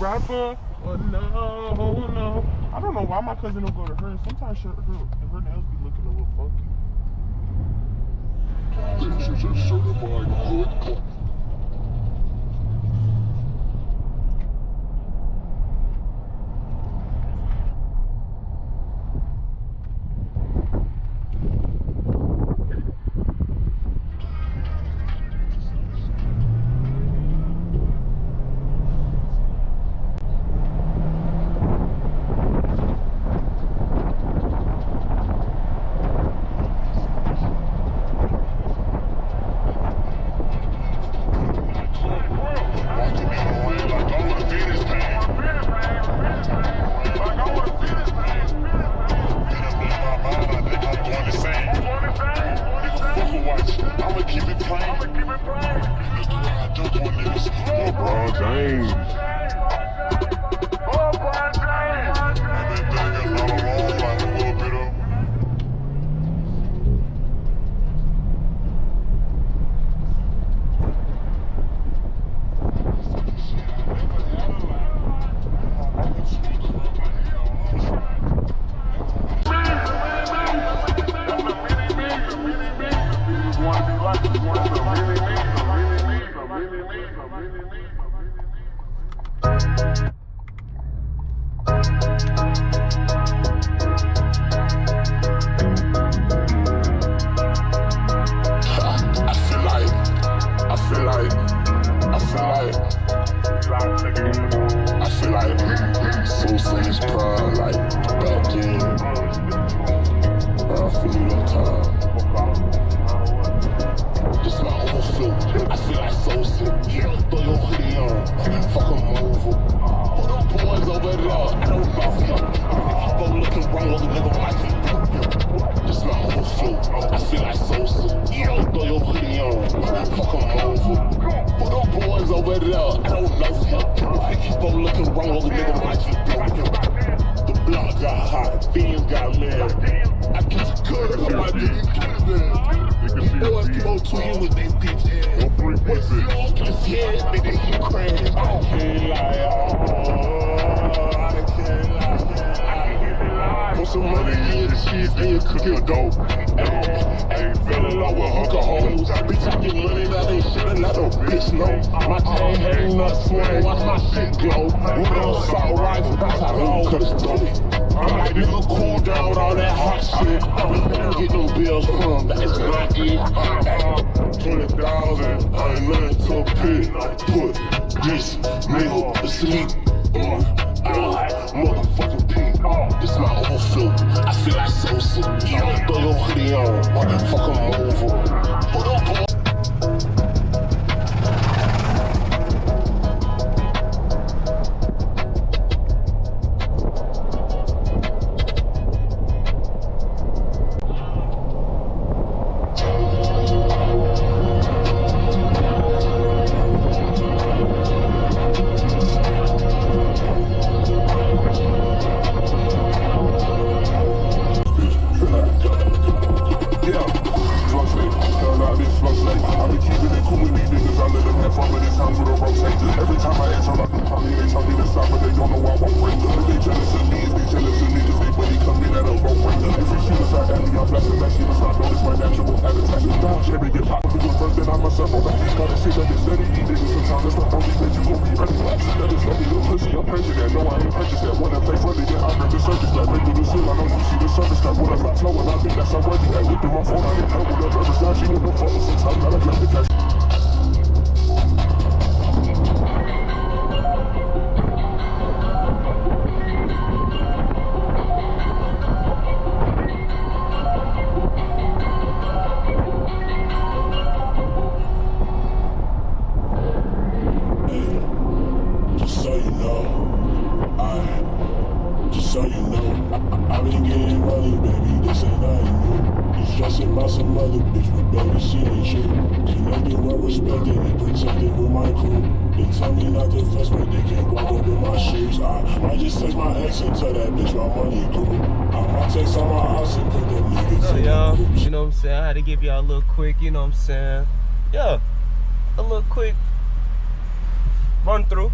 rapper. Oh no. I don't know why my cousin don't go to her. Sometimes her nails be looking a little funky. This is a certified hood club. Give y'all a little quick, you know what I'm saying? Yeah, a little quick run through.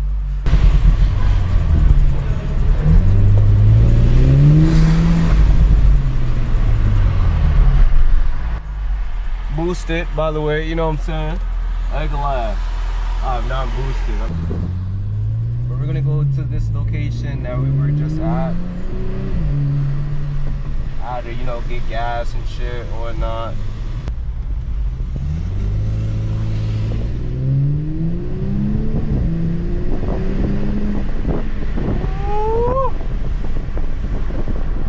boosted, by the way, you know what I'm saying? I ain't gonna lie. I'm not boosted. But we're gonna go to this location that we were just at. Out to, you know, get gas and shit or whatnot.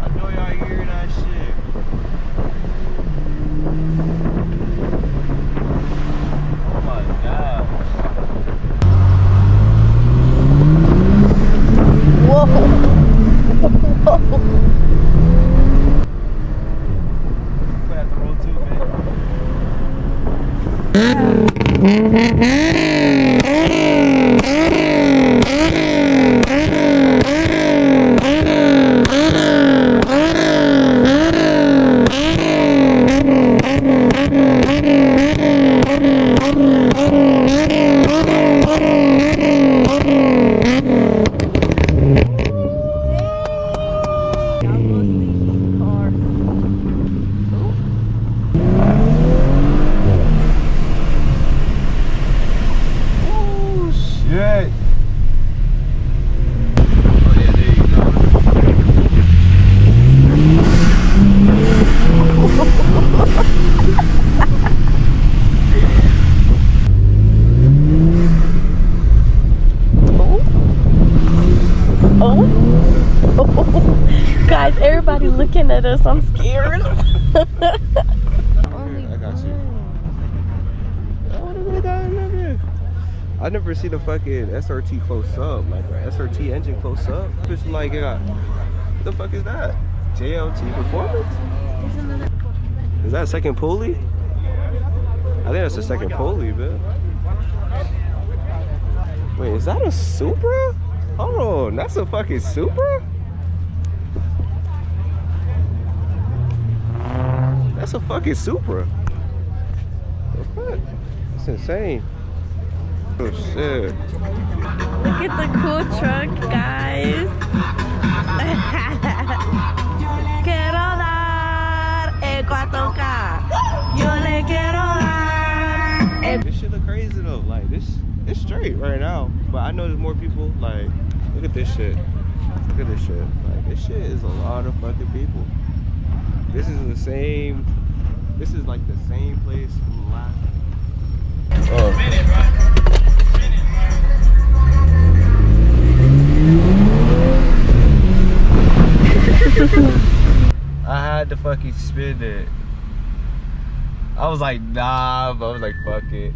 I know y'all hear that shit. Oh my god. Whoa. Put at the road too, man. Guys, everybody looking at us. I'm scared. I got you. I never seen a fucking SRT close up, like an SRT engine close up. It's like, what the fuck is that? JLT Performance? Is that a second pulley? I think that's the second pulley, man. Wait, is that a Supra? Hold on, that's a fucking Supra? That's a fucking Supra. What the fuck? That's insane. Oh shit. Look at the cool truck, guys. Quiero dar el 4K. Yo le quiero dar. This shit look crazy though. Like this, it's straight right now. But I know there's more people. Like, look at this shit. Look at this shit. Like, this shit is a lot of fucking people. This is the same. This is like the same place from last. Oh. I had to fucking spin it. I was like, nah, but I was like, fuck it.